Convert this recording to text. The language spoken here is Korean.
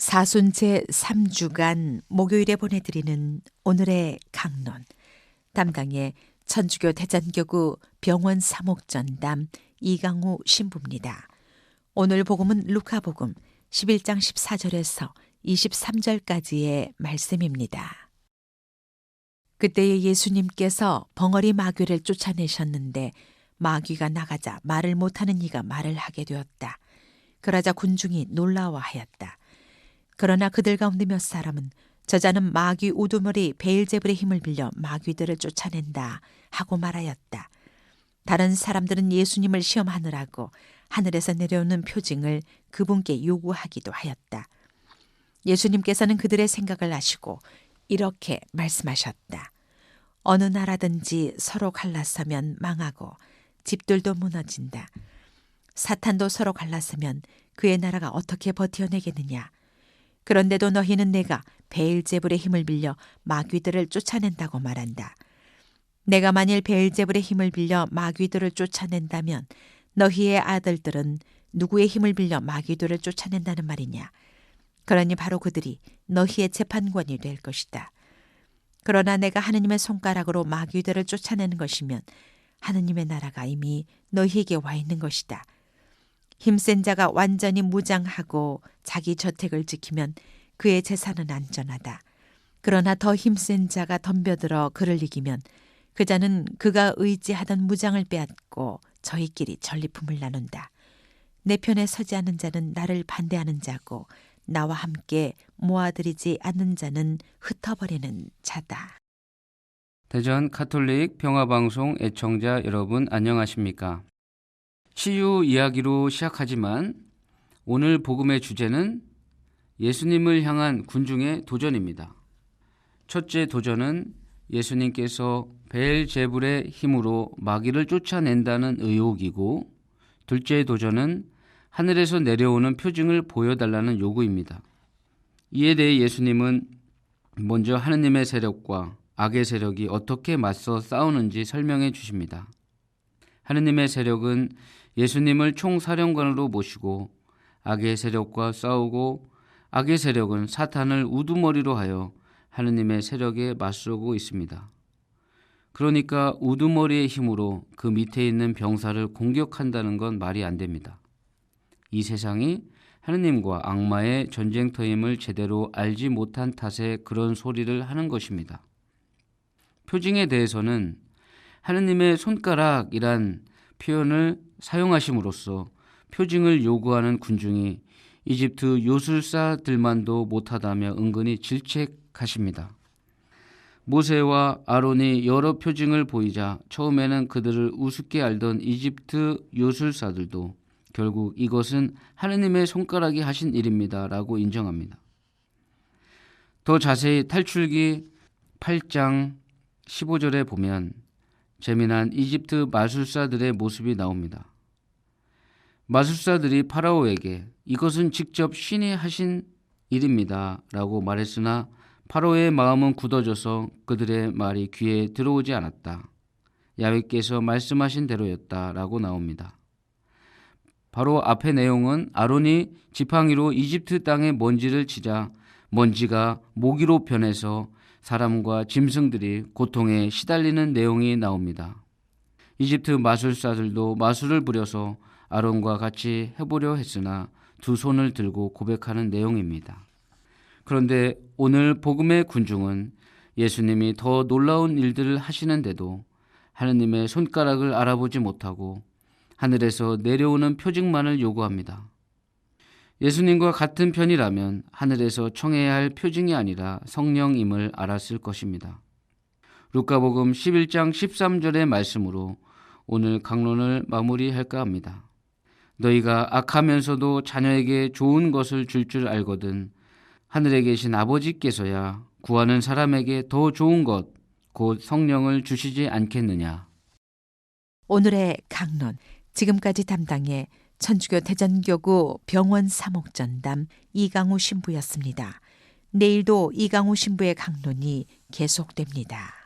사순 제3주간 목요일에 보내드리는 오늘의 강론, 담당의 천주교 대전교구 병원 사목전담 이강우 신부입니다. 오늘 복음은 루카복음 11장 14절에서 23절까지의 말씀입니다. 그때에 예수님께서 벙어리 마귀를 쫓아내셨는데 마귀가 나가자 말을 못하는 이가 말을 하게 되었다. 그러자 군중이 놀라워하였다. 그러나 그들 가운데 몇 사람은 저자는 마귀 우두머리 베엘제불의 힘을 빌려 마귀들을 쫓아낸다 하고 말하였다. 다른 사람들은 예수님을 시험하느라고 하늘에서 내려오는 표징을 그분께 요구하기도 하였다. 예수님께서는 그들의 생각을 아시고 이렇게 말씀하셨다. 어느 나라든지 서로 갈라서면 망하고 집들도 무너진다. 사탄도 서로 갈라서면 그의 나라가 어떻게 버텨내겠느냐. 그런데도 너희는 내가 베엘제불의 힘을 빌려 마귀들을 쫓아낸다고 말한다. 내가 만일 베엘제불의 힘을 빌려 마귀들을 쫓아낸다면 너희의 아들들은 누구의 힘을 빌려 마귀들을 쫓아낸다는 말이냐. 그러니 바로 그들이 너희의 재판관이 될 것이다. 그러나 내가 하느님의 손가락으로 마귀들을 쫓아내는 것이면 하느님의 나라가 이미 너희에게 와 있는 것이다. 힘센 자가 완전히 무장하고 자기 저택을 지키면 그의 재산은 안전하다. 그러나 더 힘센 자가 덤벼들어 그를 이기면 그 자는 그가 의지하던 무장을 빼앗고 저희끼리 전리품을 나눈다. 내 편에 서지 않는 자는 나를 반대하는 자고 나와 함께 모아들이지 않는 자는 흩어버리는 자다. 대전 가톨릭 평화방송 애청자 여러분 안녕하십니까? 치유 이야기로 시작하지만 오늘 복음의 주제는 예수님을 향한 군중의 도전입니다. 첫째 도전은 예수님께서 베엘제불의 힘으로 마귀를 쫓아낸다는 의혹이고, 둘째 도전은 하늘에서 내려오는 표징을 보여달라는 요구입니다. 이에 대해 예수님은 먼저 하느님의 세력과 악의 세력이 어떻게 맞서 싸우는지 설명해 주십니다. 하느님의 세력은 예수님을 총사령관으로 모시고 악의 세력과 싸우고, 악의 세력은 사탄을 우두머리로 하여 하느님의 세력에 맞서고 있습니다. 그러니까 우두머리의 힘으로 그 밑에 있는 병사를 공격한다는 건 말이 안 됩니다. 이 세상이 하느님과 악마의 전쟁터임을 제대로 알지 못한 탓에 그런 소리를 하는 것입니다. 표징에 대해서는 하느님의 손가락이란 표현을 사용하심으로써 표징을 요구하는 군중이 이집트 요술사들만도 못하다며 은근히 질책하십니다. 모세와 아론이 여러 표징을 보이자 처음에는 그들을 우습게 알던 이집트 요술사들도 결국 이것은 하느님의 손가락이 하신 일입니다 라고 인정합니다. 더 자세히 탈출기 8장 15절에 보면 재미난 이집트 마술사들의 모습이 나옵니다. 마술사들이 파라오에게 이것은 직접 신이 하신 일입니다 라고 말했으나 파라오의 마음은 굳어져서 그들의 말이 귀에 들어오지 않았다. 야훼께서 말씀하신 대로였다 라고 나옵니다. 바로 앞의 내용은 아론이 지팡이로 이집트 땅에 먼지를 치자 먼지가 모기로 변해서 사람과 짐승들이 고통에 시달리는 내용이 나옵니다. 이집트 마술사들도 마술을 부려서 아론과 같이 해보려 했으나 두 손을 들고 고백하는 내용입니다. 그런데 오늘 복음의 군중은 예수님이 더 놀라운 일들을 하시는데도 하느님의 손가락을 알아보지 못하고 하늘에서 내려오는 표징만을 요구합니다. 예수님과 같은 편이라면 하늘에서 청해야 할 표징이 아니라 성령임을 알았을 것입니다. 루카복음 11장 13절의 말씀으로 오늘 강론을 마무리할까 합니다. 너희가 악하면서도 자녀에게 좋은 것을 줄 알거든 하늘에 계신 아버지께서야 구하는 사람에게 더 좋은 것, 곧 성령을 주시지 않겠느냐. 오늘의 강론, 지금까지 담당의 천주교 대전교구 병원 사목전담 이강우 신부였습니다. 내일도 이강우 신부의 강론이 계속됩니다.